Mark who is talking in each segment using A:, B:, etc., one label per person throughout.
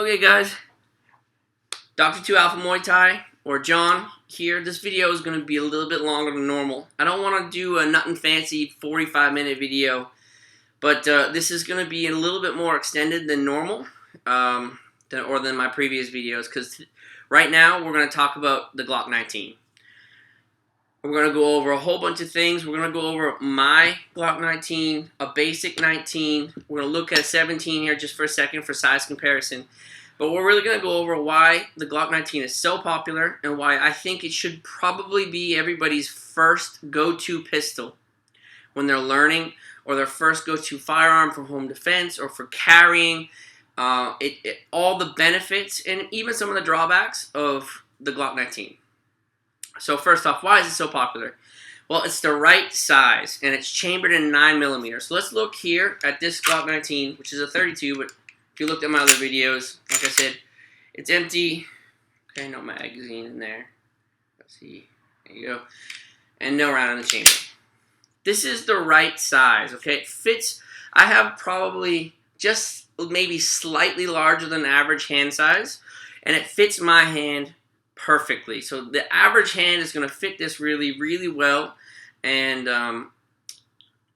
A: Okay guys, Dr. 2 Alpha Muay Thai, or John here. This video is going to be a little bit longer than normal. I don't want to do a nothing fancy 45-minute video, but this is going to be a little bit more extended than normal, than my previous videos, because right now we're going to talk about the Glock 19. We're going to go over a whole bunch of things. We're going to go over my Glock 19, a basic 19. We're going to look at a 17 here just for a second for size comparison. But we're really going to go over why the Glock 19 is so popular and why I think it should probably be everybody's first go-to pistol when they're learning, or their first go-to firearm for home defense or for carrying. All the benefits and even some of the drawbacks of the Glock 19. So first off, why is it so popular? Well, it's the right size, and it's chambered in 9mm. So let's look here at this Glock 19, which is a 32, but if you looked at my other videos, like I said, it's empty. Okay, no magazine in there. Let's see. There you go. And no round in the chamber. This is the right size, okay? It fits. I have probably just maybe slightly larger than average hand size, and it fits my hand perfectly. So the average hand is going to fit this really, really well, and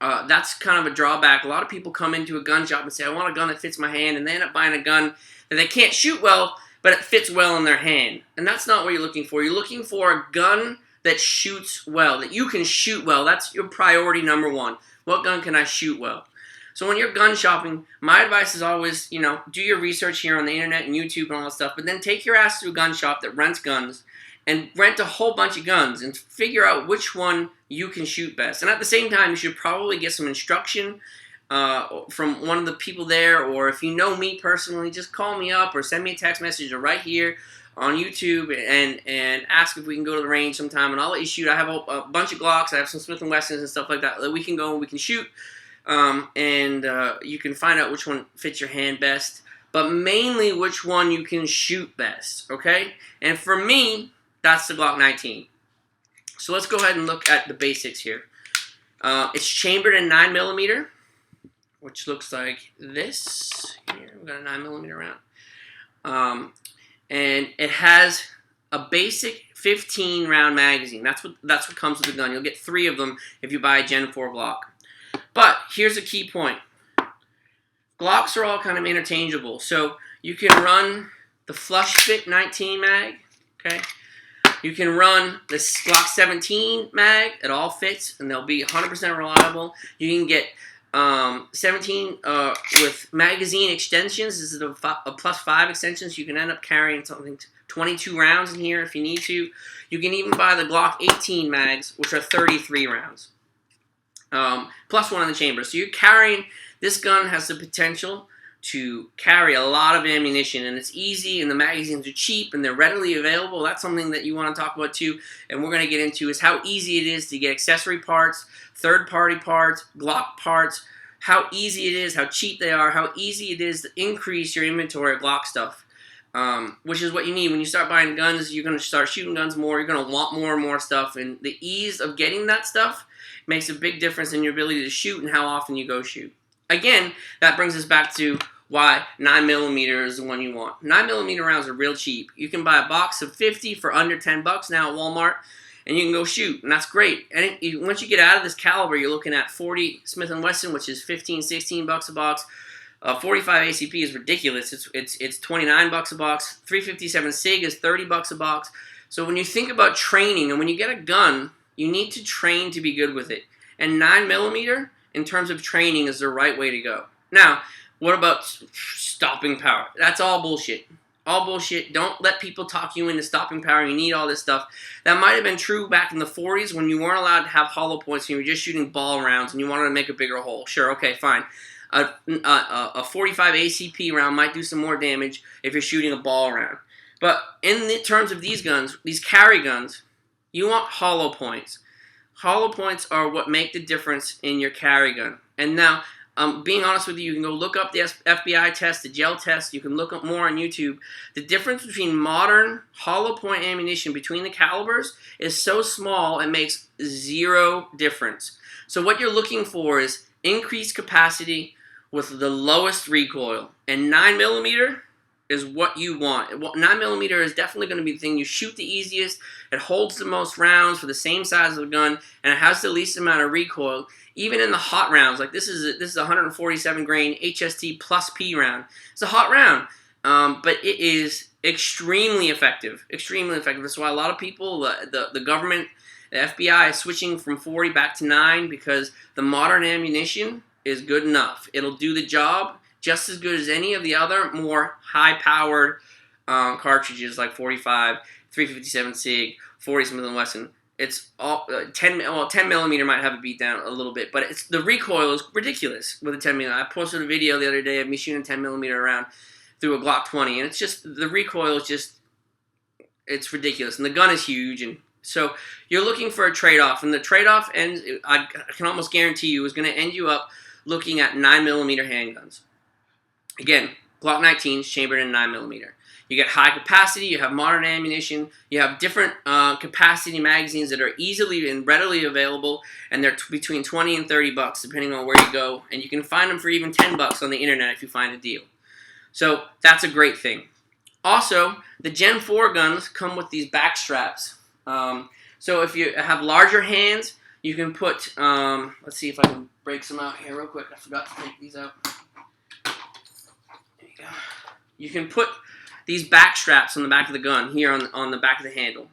A: that's kind of a drawback. A lot of people come into a gun shop and say, I want a gun that fits my hand, and they end up buying a gun that they can't shoot well, but it fits well in their hand. And that's not what you're looking for. You're looking for a gun that shoots well, that you can shoot well. That's your priority number one. What gun can I shoot well? So when you're gun shopping, my advice is always, do your research here on the internet and YouTube and all that stuff, but then take your ass to a gun shop that rents guns and rent a whole bunch of guns and figure out which one you can shoot best. And at the same time, you should probably get some instruction from one of the people there, or if you know me personally, just call me up or send me a text message or right here on YouTube and ask if we can go to the range sometime, and I'll let you shoot. I have a bunch of Glocks. I have some Smith & Wessons and stuff like that we can go and we can shoot. You can find out which one fits your hand best, but mainly which one you can shoot best, okay? And for me, that's the Glock 19. So let's go ahead and look at the basics here. It's chambered in 9mm, which looks like this. Here, we've got a 9mm round. And it has a basic 15-round magazine. That's what comes with the gun. You'll get 3 of them if you buy a Gen 4 Glock. But here's a key point. Glocks are all kind of interchangeable. So you can run the flush fit 19 mag, okay? You can run the Glock 17 mag. It all fits, and they'll be 100% reliable. You can get 17 with magazine extensions. This is a +5 extension, so you can end up carrying something 22 rounds in here if you need to. You can even buy the Glock 18 mags, which are 33 rounds. +1 in the chamber. So you're carrying, this gun has the potential to carry a lot of ammunition, and it's easy, and the magazines are cheap, and they're readily available. That's something that you want to talk about too, and we're going to get into, is how easy it is to get accessory parts, third-party parts, Glock parts, how easy it is, how cheap they are, how easy it is to increase your inventory of Glock stuff, which is what you need. When you start buying guns, you're going to start shooting guns more, you're going to want more and more stuff, and the ease of getting that stuff makes a big difference in your ability to shoot and how often you go shoot. Again, that brings us back to why 9mm is the one you want. 9mm rounds are real cheap. You can buy a box of 50 for under 10 bucks now at Walmart, and you can go shoot, and that's great. And once you get out of this caliber, you're looking at 40 Smith & Wesson, which is 15, 16 bucks a box. 45 ACP is ridiculous. It's 29 bucks a box. 357 SIG is 30 bucks a box. So when you think about training, and when you get a gun, you need to train to be good with it. And 9mm, in terms of training, is the right way to go. Now, what about stopping power? That's all bullshit. All bullshit. Don't let people talk you into stopping power. You need all this stuff. That might have been true back in the 40s when you weren't allowed to have hollow points and you were just shooting ball rounds and you wanted to make a bigger hole. Sure, okay, fine. A 45 ACP round might do some more damage if you're shooting a ball round. But in the terms of these guns, these carry guns, you want hollow points. Hollow points are what make the difference in your carry gun. And now, being honest with you, you can go look up the FBI test, the gel test. You can look up more on YouTube. The difference between modern hollow point ammunition between the calibers is so small it makes 0 difference. So what you're looking for is increased capacity with the lowest recoil. And 9mm is what you want. 9mm is definitely going to be the thing you shoot the easiest. It holds the most rounds for the same size of the gun, and it has the least amount of recoil. Even in the hot rounds, like this is a 147 grain HST plus P round. It's a hot round, but it is extremely effective. Extremely effective. That's why a lot of people, the government, the FBI is switching from 40 back to 9 because the modern ammunition is good enough. It'll do the job just as good as any of the other more high-powered cartridges like 45, 357 SIG, 40 Smith & Wesson. It's all 10mm might have a beat down a little bit, but the recoil is ridiculous with a 10mm. I posted a video the other day of me shooting a 10mm around through a Glock 20, and it's just, the recoil is just, it's ridiculous, and the gun is huge, and so you're looking for a trade-off, and the trade-off ends, I can almost guarantee you, is going to end you up looking at 9mm handguns. Again, Glock 19 is chambered in 9mm. You get high capacity, you have modern ammunition, you have different capacity magazines that are easily and readily available, and they're between 20 and 30 bucks depending on where you go, and you can find them for even 10 bucks on the internet if you find a deal. So that's a great thing. Also, the Gen 4 guns come with these back straps. So if you have larger hands, you can put, let's see if I can break some out here real quick. I forgot to take these out. There you go. You can put these back straps on the back of the gun here on the back of the handle.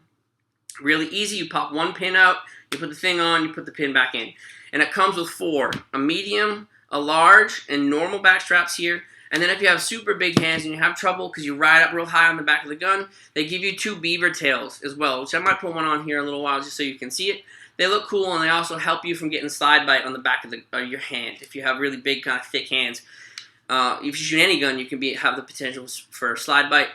A: Really easy. You pop one pin out, you put the thing on, you put the pin back in. And it comes with 4. A medium, a large, and normal back straps here. And then if you have super big hands and you have trouble because you ride up real high on the back of the gun, they give you 2 beaver tails as well, which I might put one on here in a little while just so you can see it. They look cool, and they also help you from getting slide bite on the back of your hand. If you have really big, kind of thick hands, if you shoot any gun, you can have the potential for slide bite.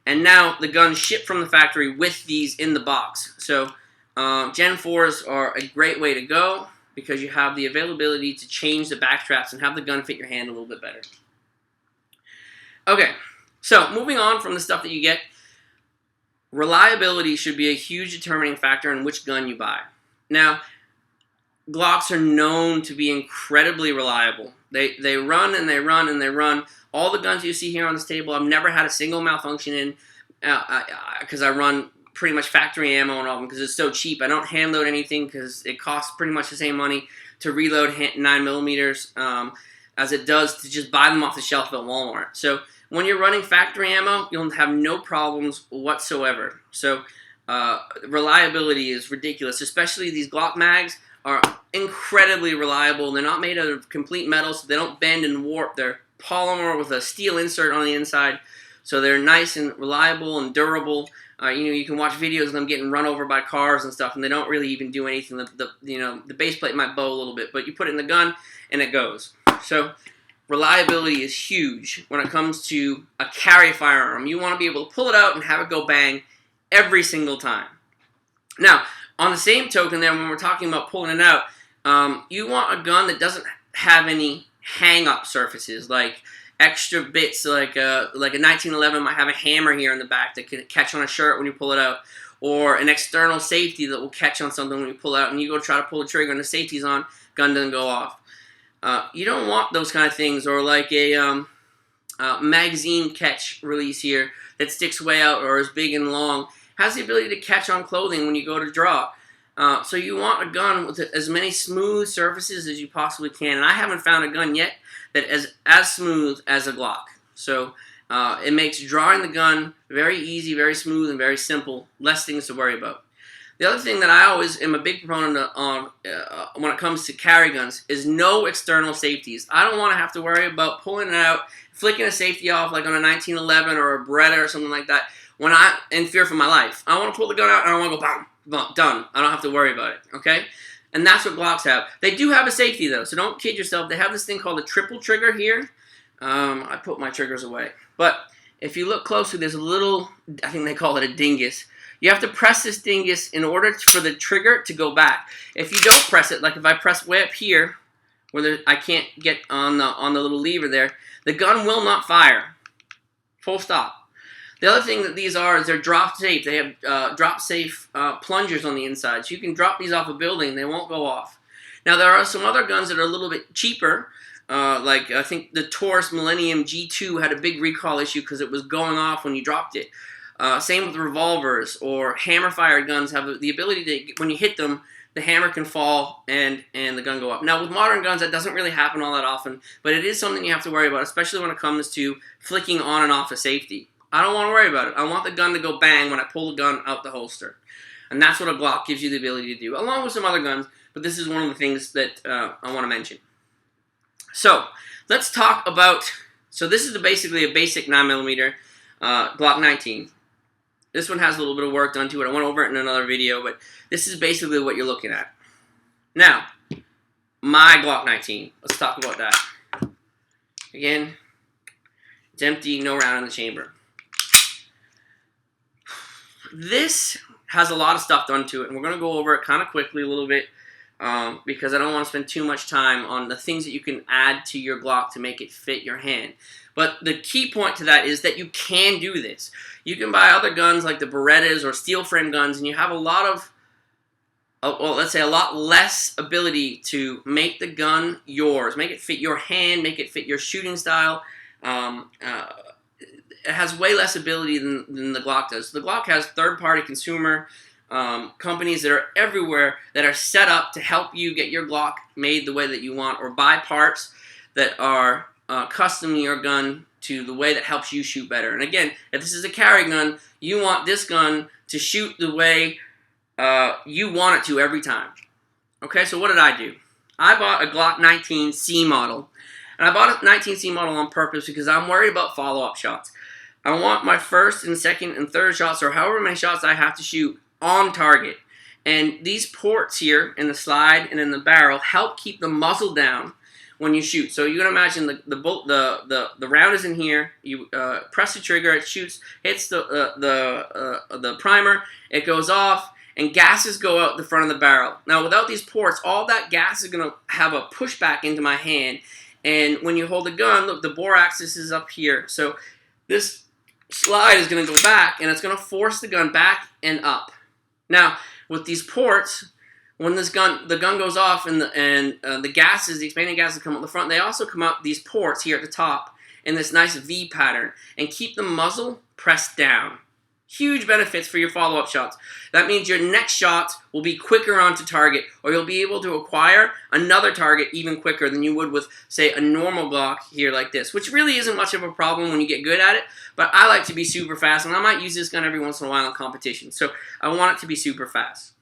A: And now the guns ship from the factory with these in the box. So Gen 4s are a great way to go because you have the availability to change the back straps and have the gun fit your hand a little bit better. Okay, so moving on from the stuff that you get, reliability should be a huge determining factor in which gun you buy. Now, Glocks are known to be incredibly reliable. They run and they run and they run. All the guns you see here on this table, I've never had a single malfunction in because I run pretty much factory ammo on all of them because it's so cheap. I don't hand load anything because it costs pretty much the same money to reload 9mm as it does to just buy them off the shelf at Walmart. So when you're running factory ammo, you'll have no problems whatsoever. So reliability is ridiculous, especially these Glock mags are incredibly reliable. They're not made out of complete metal, so they don't bend and warp. They're polymer with a steel insert on the inside, so they're nice and reliable and durable. You can watch videos of them getting run over by cars and stuff, and they don't really even do anything. The base plate might bow a little bit, but you put it in the gun and it goes. So reliability is huge when it comes to a carry firearm. You want to be able to pull it out and have it go bang every single time. Now, on the same token there, when we're talking about pulling it out, you want a gun that doesn't have any hang-up surfaces, like extra bits, like a 1911 might have a hammer here in the back that can catch on a shirt when you pull it out, or an external safety that will catch on something when you pull it out, and you go try to pull the trigger and the safety's on, gun doesn't go off. You don't want those kind of things, or like a magazine catch release here that sticks way out or is big and long, has the ability to catch on clothing when you go to draw. So you want a gun with as many smooth surfaces as you possibly can, and I haven't found a gun yet that is as smooth as a Glock. So it makes drawing the gun very easy, very smooth, and very simple, less things to worry about. The other thing that I always am a big proponent on when it comes to carry guns is no external safeties. I don't want to have to worry about pulling it out, flicking a safety off like on a 1911 or a Beretta or something like that when I'm in fear for my life. I want to pull the gun out and I want to go bam, bam, done. I don't have to worry about it, okay? And that's what Glocks have. They do have a safety though, so don't kid yourself. They have this thing called a triple trigger here. I put my triggers away. But if you look closely, there's a little, I think they call it a dingus. You have to press this dingus in order for the trigger to go back. If you don't press it, like if I press way up here, where I can't get on the little lever there, the gun will not fire. Full stop. The other thing that these are is they're drop safe. They have drop safe plungers on the inside, so you can drop these off a building and they won't go off. Now there are some other guns that are a little bit cheaper Like I think the Taurus Millennium G2 had a big recall issue because it was going off when you dropped it. Same with revolvers or hammer-fired guns have the ability to, when you hit them, the hammer can fall and the gun go up. Now with modern guns, that doesn't really happen all that often, but it is something you have to worry about, especially when it comes to flicking on and off a safety. I don't want to worry about it. I want the gun to go bang when I pull the gun out the holster. And that's what a Glock gives you the ability to do, along with some other guns, but this is one of the things that I want to mention. So, let's talk about, so this is basically a basic 9mm Glock 19. This one has a little bit of work done to it. I went over it in another video, but this is basically what you're looking at. Now, my Glock 19. Let's talk about that. Again, it's empty, no round in the chamber. This has a lot of stuff done to it, and we're going to go over it kind of quickly a little bit because I don't want to spend too much time on the things that you can add to your Glock to make it fit your hand. But the key point to that is that you can do this. You can buy other guns like the Berettas or steel frame guns, and you have a lot of, well, let's say a lot less ability to make the gun yours, make it fit your hand, make it fit your shooting style. It has way less ability than the Glock does. The Glock has third-party consumer companies that are everywhere that are set up to help you get your Glock made the way that you want, or buy parts that are custom your gun to the way that helps you shoot better. And again, if this is a carry gun, you want this gun to shoot the way you want it to every time. Okay, so what did I do? I bought a Glock 19C model. And I bought a 19C model on purpose because I'm worried about follow-up shots. I want my first and second and third shots, or however many shots I have to shoot, on target. And these ports here in the slide and in the barrel help keep the muzzle down when you shoot. So you can imagine the round is in here. You press the trigger, it shoots, hits the primer, it goes off, and gases go out the front of the barrel. Now without these ports, all that gas is going to have a pushback into my hand. And when you hold the gun, look, the bore axis is up here. So this slide is going to go back, and it's going to force the gun back and up. Now, with these ports, when the gun goes off and the gases, the expanding gases come out the front, they also come out these ports here at the top in this nice V pattern and keep the muzzle pressed down. Huge benefits for your follow-up shots. That means your next shots will be quicker onto target, or you'll be able to acquire another target even quicker than you would with, say, a normal Glock here like this, which really isn't much of a problem when you get good at it, but I like to be super fast, and I might use this gun every once in a while in competition, so I want it to be super fast.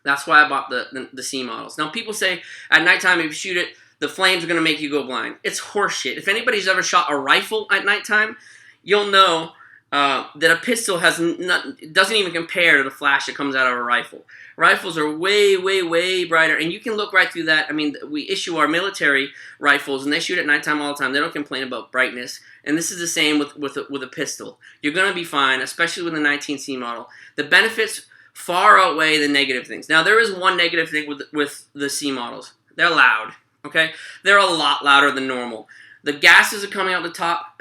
A: That's why I bought the C models. Now, people say at nighttime if you shoot it, the flames are going to make you go blind. It's horseshit. If anybody's ever shot a rifle at nighttime, you'll know that a pistol doesn't even compare to the flash that comes out of a rifle. Rifles are way, way, way brighter, and you can look right through that. I mean, we issue our military rifles, and they shoot at nighttime all the time. They don't complain about brightness, and this is the same with a pistol. You're going to be fine, especially with the 19C model. The benefits far outweigh the negative things. Now, there is one negative thing with the C models. They're loud, okay? They're a lot louder than normal. The gases are coming out the top,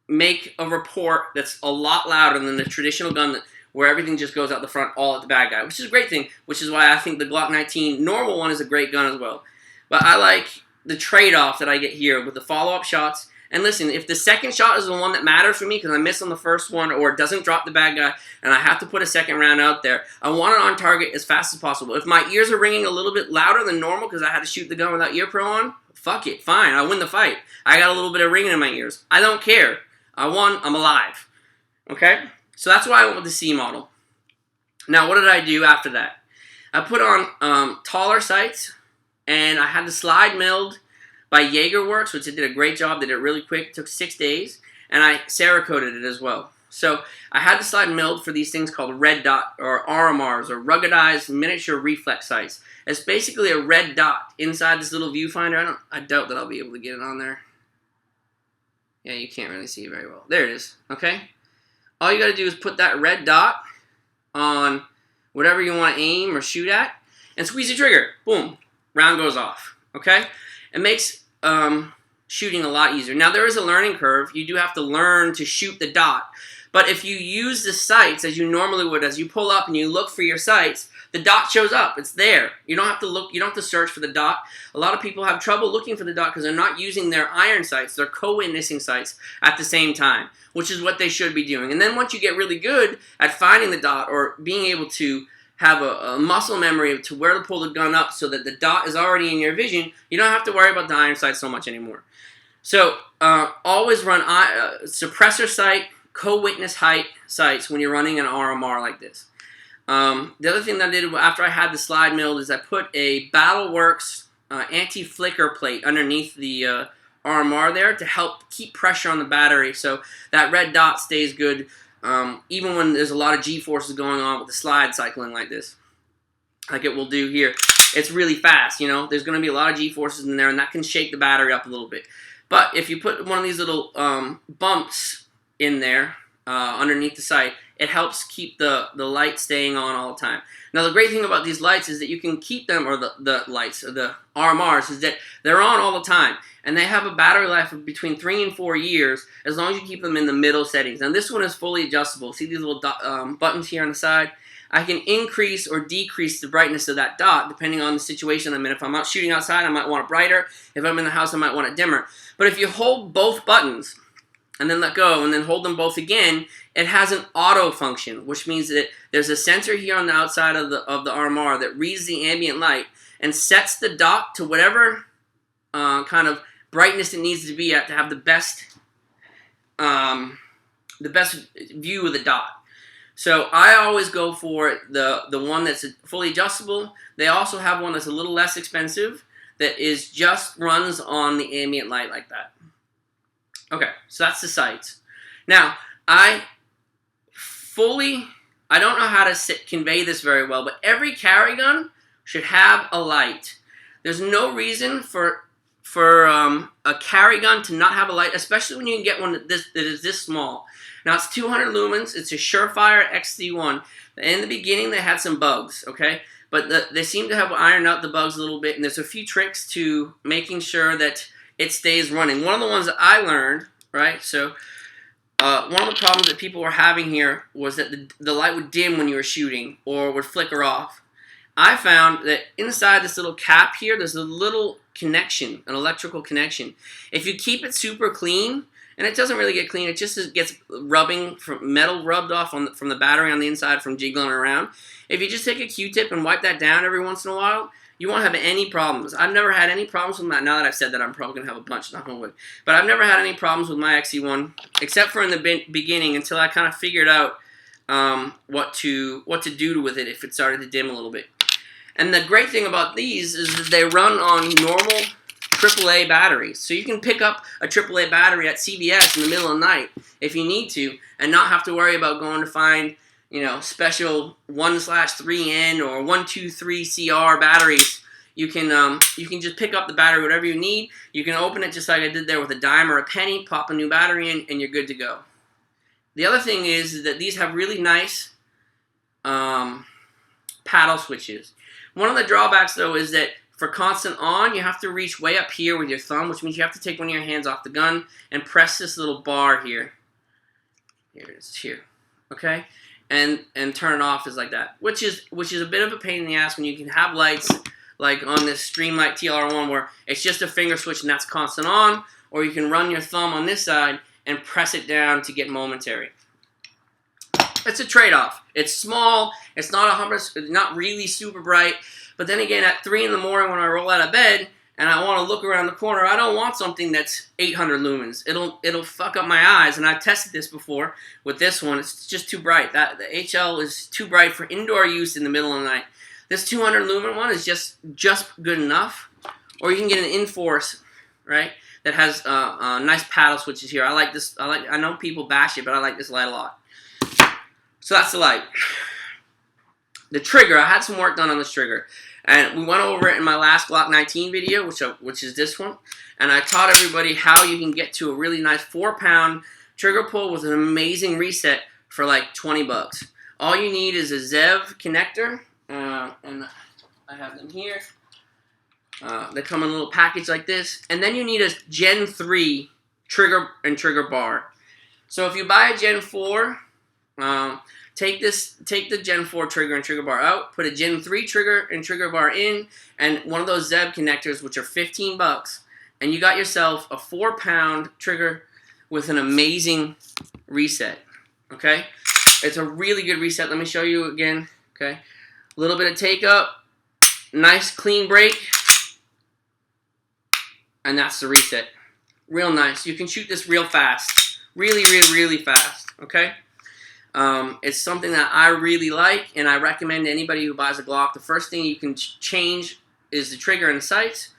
A: make a report that's a lot louder than the traditional gun where everything just goes out the front all at the bad guy, which is a great thing, which is why I think the Glock 19 normal one is a great gun as well. But I like the trade-off that I get here with the follow-up shots. And listen, if the second shot is the one that matters for me because I miss on the first one or it doesn't drop the bad guy and I have to put a second round out there, I want it on target as fast as possible. If my ears are ringing a little bit louder than normal because I had to shoot the gun without ear pro on, fuck it, fine, I win the fight. I got a little bit of ringing in my ears. I don't care. I won, I'm alive. Okay? So that's why I went with the C model. Now, what did I do after that? I put on taller sights, and I had the slide milled by Jaegerworks, which it did a great job. They did it really quick. It took 6 days, and I Cerakoted it as well. So I had the slide milled for these things called red dot, or RMRs, or ruggedized miniature reflex sights. It's basically a red dot inside this little viewfinder. I doubt that I'll be able to get it on there. Yeah, you can't really see it very well. There it is, okay? All you got to do is put that red dot on whatever you want to aim or shoot at, and squeeze the trigger. Boom. Round goes off, okay? It makes shooting a lot easier. Now, there is a learning curve. You do have to learn to shoot the dot. But if you use the sights as you normally would, as you pull up and you look for your sights, the dot shows up. It's there. You don't have to look. You don't have to search for the dot. A lot of people have trouble looking for the dot because they're not using their iron sights, their co-witnessing sights at the same time, which is what they should be doing. And then once you get really good at finding the dot or being able to have a muscle memory to where to pull the gun up so that the dot is already in your vision, you don't have to worry about the iron sight so much anymore. So always run suppressor sight, co-witness height sights when you're running an RMR like this. The other thing that I did after I had the slide milled is I put a BattleWorks anti-flicker plate underneath the RMR there to help keep pressure on the battery so that red dot stays good even when there's a lot of G-forces going on with the slide cycling like this, like it will do here. It's really fast, you know. There's going to be a lot of G-forces in there, and that can shake the battery up a little bit. But if you put one of these little bumps in there underneath the sight, it helps keep the light staying on all the time. Now, the great thing about these lights is that you can keep them, or the lights, or the RMRs, is that they're on all the time. And they have a battery life of between 3 and 4 years as long as you keep them in the middle settings. And this one is fully adjustable. See these little buttons here on the side? I can increase or decrease the brightness of that dot depending on the situation I'm in. If I'm out shooting outside, I might want it brighter. If I'm in the house, I might want it dimmer. But if you hold both buttons and then let go and then hold them both again, it has an auto function, which means that there's a sensor here on the outside of the RMR that reads the ambient light and sets the dot to whatever kind of brightness it needs to be at to have the best view of the dot. So I always go for the one that's fully adjustable. They also have one that's a little less expensive that is just runs on the ambient light like that. Okay, so that's the sights. Now, I don't know how to convey this very well, but every carry gun should have a light. There's no reason for a carry gun to not have a light, especially when you can get one that is this small. Now, it's 200 lumens. It's a Surefire XC1. In the beginning, they had some bugs, okay? But they seem to have ironed out the bugs a little bit, and there's a few tricks to making sure that it stays running. One of the ones that I learned, right, so one of the problems that people were having here was that the light would dim when you were shooting or would flicker off. I found that inside this little cap here, there's a little connection, an electrical connection. If you keep it super clean, and it doesn't really get clean, it just gets rubbing, from metal rubbed off from the battery on the inside from jiggling around. If you just take a Q-tip and wipe that down every once in a while, you won't have any problems. I've never had any problems with that. Now that I've said that, I'm probably going to have a bunch, knock on wood. But I've never had any problems with my XC1, except for in the beginning until I kind of figured out what to do with it if it started to dim a little bit. And the great thing about these is that they run on normal AAA batteries. So you can pick up a AAA battery at CVS in the middle of the night if you need to and not have to worry about going to find, you know, special 1/3N or 123CR batteries. You can just pick up the battery, whatever you need. You can open it just like I did there with a dime or a penny, pop a new battery in, and you're good to go. The other thing is that these have really nice paddle switches. One of the drawbacks, though, is that for constant on, you have to reach way up here with your thumb, which means you have to take one of your hands off the gun and press this little bar here. Here it is, here. Okay? And turn it off is like that, which is a bit of a pain in the ass when you can have lights like on this Streamlight TLR1 where it's just a finger switch and that's constant on, or you can run your thumb on this side and press it down to get momentary. It's a trade-off. It's small. It's not really super bright. But then again, at 3 in the morning when I roll out of bed and I want to look around the corner, I don't want something that's 800 lumens. It'll fuck up my eyes. And I've tested this before with this one. It's just too bright. The HL is too bright for indoor use in the middle of the night. This 200 lumen one is just good enough. Or you can get an Inforce, right? That has nice paddle switches here. I like this. I know people bash it, but I like this light a lot. So that's the light. The trigger, I had some work done on this trigger. And we went over it in my last Glock 19 video, which is this one. And I taught everybody how you can get to a really nice 4-pound trigger pull with an amazing reset for like 20 bucks. All you need is a ZEV connector. And I have them here. They come in a little package like this. And then you need a Gen 3 trigger and trigger bar. So if you buy a Gen 4... take the Gen 4 trigger and trigger bar out, put a Gen 3 trigger and trigger bar in, and one of those Zeb connectors, which are 15 bucks, and you got yourself a 4-pound trigger with an amazing reset. Okay, it's a really good reset. Let me show you again. Okay, a little bit of take up, nice clean break, and that's the reset. Real nice. You can shoot this real fast, really fast. Okay. It's something that I really like, and I recommend to anybody who buys a Glock. The first thing you can change is the trigger and the sights,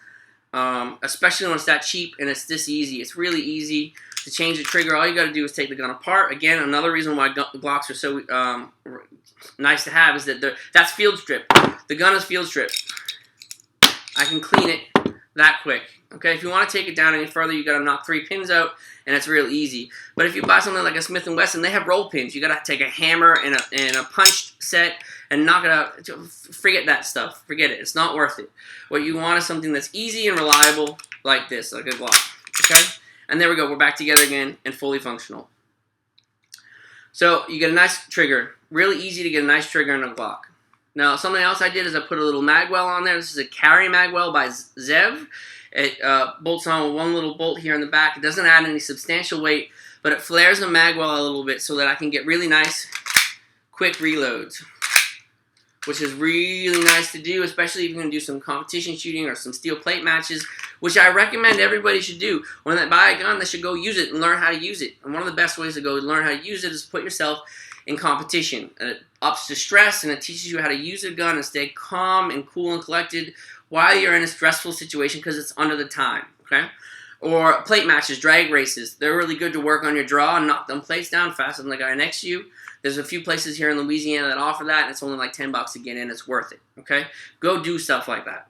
A: especially when it's that cheap and it's this easy. It's really easy to change the trigger. All you got to do is take the gun apart. Again, another reason why Glocks are so nice to have is that that's field strip. The gun is field strip. I can clean it that quick. Okay, if you want to take it down any further, you got to knock 3 pins out, and it's real easy. But if you buy something like a Smith & Wesson, they have roll pins. You got to take a hammer and a punch set and knock it out. Forget that stuff. Forget it. It's not worth it. What you want is something that's easy and reliable like this, like a Glock. Okay, and there we go. We're back together again and fully functional. So you get a nice trigger. Really easy to get a nice trigger in a Glock. Now, something else I did is I put a little magwell on there. This is a carry magwell by Zev. It bolts on with one little bolt here in the back. It doesn't add any substantial weight, but it flares the magwell a little bit so that I can get really nice, quick reloads, which is really nice to do, especially if you're going to do some competition shooting or some steel plate matches, which I recommend everybody should do. When they buy a gun, they should go use it and learn how to use it. And one of the best ways to go learn how to use it is to put yourself in competition. And it ups the stress, and it teaches you how to use a gun and stay calm and cool and collected while you're in a stressful situation because it's under the time, okay? Or plate matches, drag races. They're really good to work on your draw and knock them plates down faster than the guy next to you. There's a few places here in Louisiana that offer that, and it's only like 10 bucks to get in. It's worth it, okay? Go do stuff like that.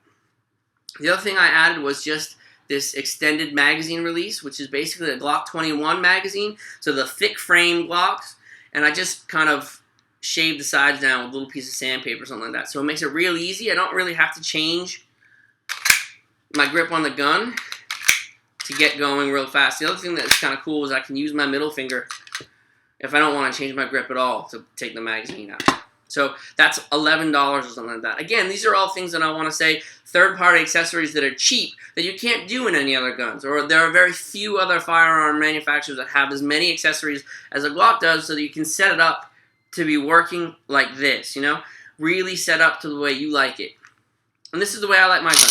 A: The other thing I added was just this extended magazine release, which is basically a Glock 21 magazine, so the thick frame Glocks, and I just kind of shaved the sides down with a little piece of sandpaper or something like that. So it makes it real easy. I don't really have to change my grip on the gun to get going real fast. The other thing that's kind of cool is I can use my middle finger if I don't want to change my grip at all to take the magazine out. So that's $11 or something like that. Again, these are all things that I want to say, third-party accessories that are cheap that you can't do in any other guns. Or there are very few other firearm manufacturers that have as many accessories as a Glock does so that you can set it up to be working like this, you know? Really set up to the way you like it. And this is the way I like my gun.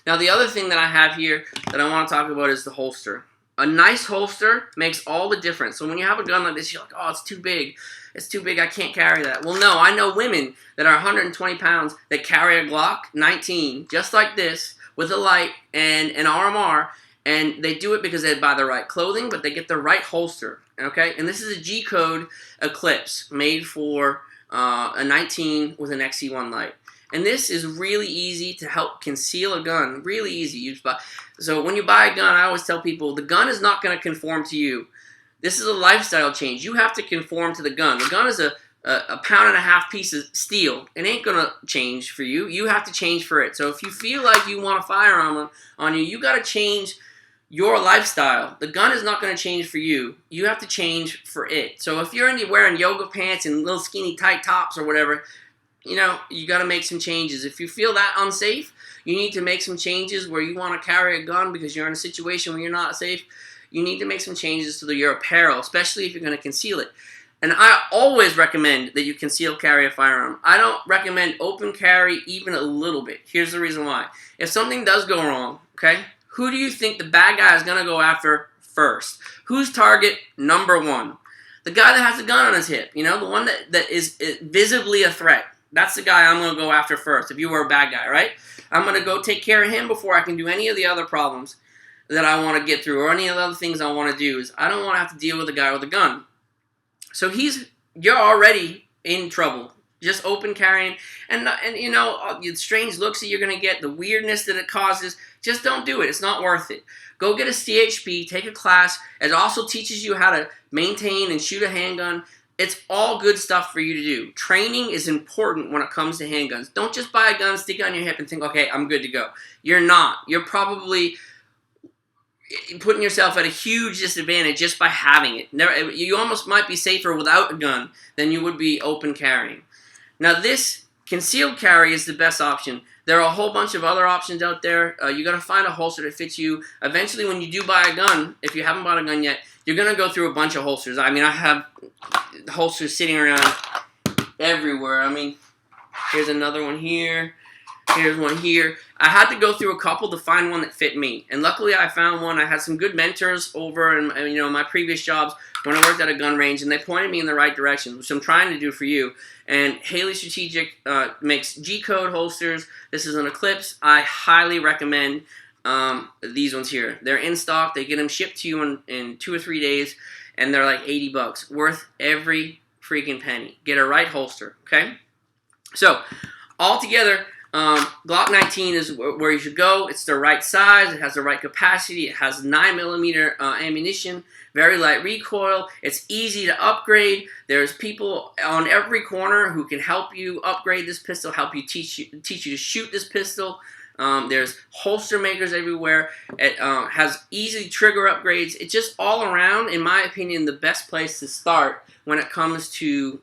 A: Now, the other thing that I have here that I want to talk about is the holster. A nice holster makes all the difference. So when you have a gun like this, you're like, oh, it's too big. It's too big. I can't carry that. Well, no, I know women that are 120 pounds that carry a Glock 19 just like this with a light and an RMR, and they do it because they buy the right clothing, but they get the right holster, okay? And this is a G-code Eclipse made for a 19 with an XE1 light. And this is really easy to help conceal a gun. Really easy. So when you buy a gun, I always tell people, the gun is not going to conform to you. This is a lifestyle change. You have to conform to the gun. The gun is a pound-and-a-half piece of steel. It ain't going to change for you. You have to change for it. So if you feel like you want a firearm on you, you got to change your lifestyle. The gun is not going to change for you. You have to change for it. So if you're wearing yoga pants and little skinny tight tops or whatever, you know, you got to make some changes. If you feel that unsafe, you need to make some changes where you want to carry a gun because you're in a situation where you're not safe. You need to make some changes to your apparel, especially if you're going to conceal it. And I always recommend that you conceal carry a firearm. I don't recommend open carry even a little bit. Here's the reason why. If something does go wrong, okay, who do you think the bad guy is going to go after first? Who's target number one? The guy that has the gun on his hip, you know, the one that is visibly a threat. That's the guy I'm going to go after first, if you were a bad guy, right? I'm going to go take care of him before I can do any of the other problems that I want to get through or any of the other things I want to do. Is I don't want to have to deal with a guy with a gun. So you're already in trouble. Just open carrying. And you know, the strange looks that you're going to get, the weirdness that it causes, just don't do it. It's not worth it. Go get a CHP, take a class. It also teaches you how to maintain and shoot a handgun. It's all good stuff for you to do. Training is important when it comes to handguns. Don't just buy a gun, stick it on your hip, and think, okay, I'm good to go. You're not. You're probably putting yourself at a huge disadvantage just by having it. You almost might be safer without a gun than you would be open carrying. Now this concealed carry is the best option. There are a whole bunch of other options out there. You got to find a holster that fits you. Eventually, when you do buy a gun, if you haven't bought a gun yet, you're going to go through a bunch of holsters. I mean, I have holsters sitting around everywhere. I mean, here's another one here. Here's one here. I had to go through a couple to find one that fit me. And luckily, I found one. I had some good mentors over in my previous jobs when I worked at a gun range, and they pointed me in the right direction, which I'm trying to do for you. And Haley Strategic makes G-code holsters. This is an Eclipse. I highly recommend these ones here. They're in stock. They get them shipped to you in 2 or 3 days, and they're like $80. Worth every freaking penny. Get a right holster, okay? So, altogether, Glock 19 is where you should go. It's the right size. It has the right capacity. It has 9mm ammunition. Very light recoil. It's easy to upgrade. There's people on every corner who can help you upgrade this pistol, help you teach you to shoot this pistol. There's holster makers everywhere. It has easy trigger upgrades. It's just all around, in my opinion, the best place to start when it comes to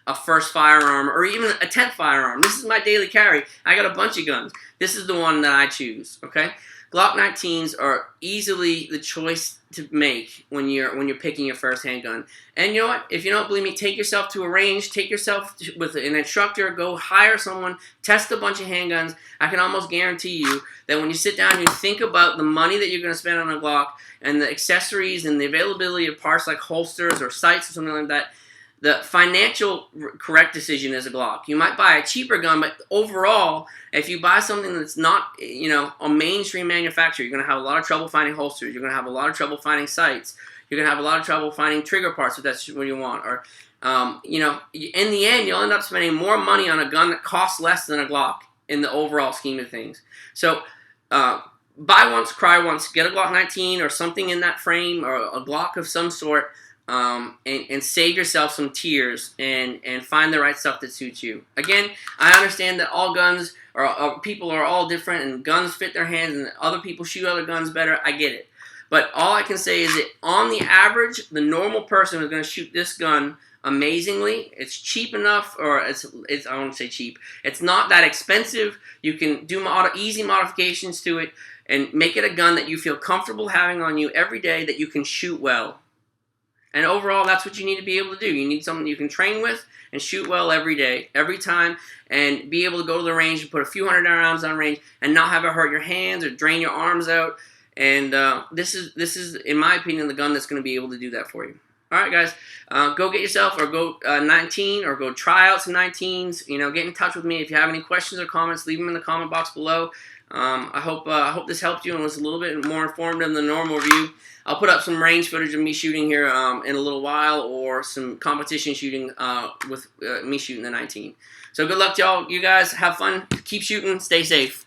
A: a first firearm or even a 10th firearm. This is my daily carry. I got a bunch of guns. This is the one that I choose, okay? Glock 19s are easily the choice to make when you're picking your first handgun. And you know what? If you don't believe me, take yourself to a range, take yourself with an instructor, go hire someone, test a bunch of handguns. I can almost guarantee you that when you sit down and you think about the money that you're going to spend on a Glock and the accessories and the availability of parts like holsters or sights or something like that, the financial correct decision is a Glock. You might buy a cheaper gun, but overall, if you buy something that's not, a mainstream manufacturer, you're going to have a lot of trouble finding holsters. You're going to have a lot of trouble finding sights. You're going to have a lot of trouble finding trigger parts if that's what you want. Or, in the end, you'll end up spending more money on a gun that costs less than a Glock in the overall scheme of things. So, buy once, cry once. Get a Glock 19 or something in that frame or a Glock of some sort. And save yourself some tears and find the right stuff that suits you. Again, I understand that all guns people are all different and guns fit their hands and other people shoot other guns better. I get it. But all I can say is that on the average, the normal person is going to shoot this gun amazingly. It's cheap enough, or it's I won't say cheap. It's not that expensive. You can do easy modifications to it and make it a gun that you feel comfortable having on you every day that you can shoot well. And overall, that's what you need to be able to do. You need something you can train with and shoot well every day, every time, and be able to go to the range and put a few $100 rounds on range and not have it hurt your hands or drain your arms out. And this is, in my opinion, the gun that's going to be able to do that for you. All right, guys, go get yourself or go 19 or go try out some 19s. Get in touch with me. If you have any questions or comments, leave them in the comment box below. I hope this helped you and was a little bit more informative than the normal review. I'll put up some range footage of me shooting here in a little while, or some competition shooting with me shooting the 19. So good luck to all you guys. Have fun. Keep shooting. Stay safe.